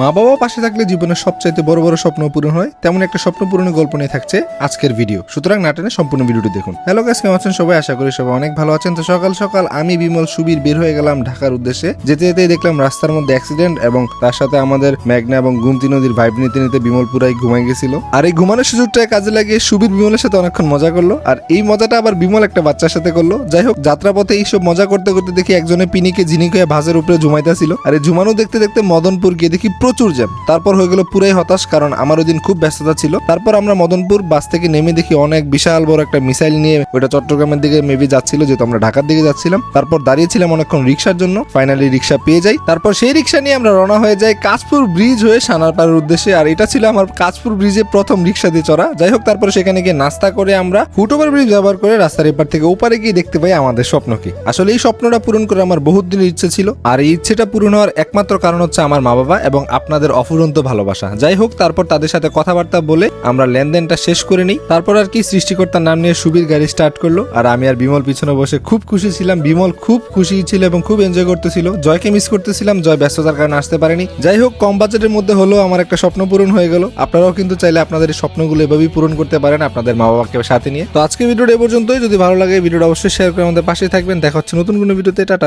মা বাবা পাশে থাকলে জীবনের সবচাইতে বড় বড় স্বপ্ন পূরণ হয়, তেমন একটা স্বপ্ন পূরণের গল্প নিয়ে থাকছে আজকের ভিডিও। সুতরাং না টেনে সম্পূর্ণ ভিডিওটি দেখুন। হ্যালো গাইস, কেমন আছেন সবাই? আশা করি সবাই অনেক ভালো আছেন। তো সকাল সকাল আমি বিমল সুবীর বের হয়ে গেলাম ঢাকার উদ্দেশ্যে। যেতে যেতে দেখলাম রাস্তার মধ্যে অ্যাক্সিডেন্ট, এবং তার সাথে আমাদের মেঘনা এবং গুমতি নদীর ভাইব নিতে নিতে বিমল পুরাই ঘুমাই গেছিল। আর এই ঘুমানোর সুযোগটাকে কাজে লাগিয়ে সুবীর বিমলের সাথে অনেকক্ষণ মজা করলো, আর এই মজাটা আবার বিমল একটা বাচ্চার সাথে করলো। যাই হোক, যাত্রাপথে এইসব মজা করতে করতে দেখি একজনে পিনিকে ঝিনিক হয়ে ভাঁজের উপরে ঝুমাইতেছিল। আর এই ঝুমানো দেখতে দেখতে মদনপুর গিয়ে দেখি প্রচুর জ্যাম। তারপর হয়ে গেল পুরাই হতাশ, কারণ আমার ওই দিন খুব ব্যস্ততা ছিল। তারপর আমরা মদনপুর বাস থেকে নেমে দেখি অনেক বিশাল বড় একটা মিসাইল নিয়ে ওটা চট্টগ্রামের দিকে মেবি যাচ্ছিল, যেহেতু আমরা ঢাকার দিকে যাচ্ছিলাম। তারপর দাঁড়িয়েছিলাম অনেকক্ষণ রিক্সার জন্য, ফাইনালি রিক্সা পেয়ে যাই। তারপর সেই রিক্সা নিয়ে আমরা রওনা হয়ে যাই কাঁচপুর ব্রিজ হয়ে সানারপাড়ের উদ্দেশ্যে। আর এটা ছিল আমার কাঁচপুর ব্রিজে প্রথম রিক্সা দিয়ে চড়া। যাই হোক, তারপর সেখানে গিয়ে নাস্তা করে আমরা ফুটওভার ব্রিজ ব্যবহার করে রাস্তার এপার থেকে ওপারে গিয়ে দেখতে পাই আমাদের স্বপ্নকে। আসলে এই স্বপ্নটা পূরণ করে আমার বহুত দিনের ইচ্ছে ছিল, আর এই ইচ্ছেটা পূরণ হওয়ার একমাত্র কারণ হচ্ছে আমার মা বাবা এবং আপনাদের অফুরন্ত ভালোবাসা। যাই হোক, তারপর তাদের সাথে কথাবার্তা বলে আমরা লেনদেনটা শেষ করে নিই। তারপর আর কি, সৃষ্টিকর্তার নাম নিয়ে সুবীর গাড়ি স্টার্ট করলো, আর আমি আর বিমল পিছনে বসে খুব খুশি ছিলাম। বিমল খুব খুশি ছিল এবং খুব এনজয় করতেছিল। জয়কে মিস করতেছিলাম, জয় ব্যস্ততার কারণে আসতে পারেনি। যাই হোক, কম বাজেটের মধ্যে হলেও আমার একটা স্বপ্ন পূরণ হয়ে গেল। আপনারাও কিন্তু চাইলে আপনাদের এই স্বপ্নগুলো এভাবেই পূরণ করতে পারেন আপনাদের মা বাবাকে সাথে নিয়ে। তো আজকে ভিডিওটা এ পর্যন্তই। যদি ভালো লাগে ভিডিওটা অবশ্যই শেয়ার করে আমাদের পাশে থাকবেন। দেখা হচ্ছে নতুন কোনো ভিডিওতে। টাটা।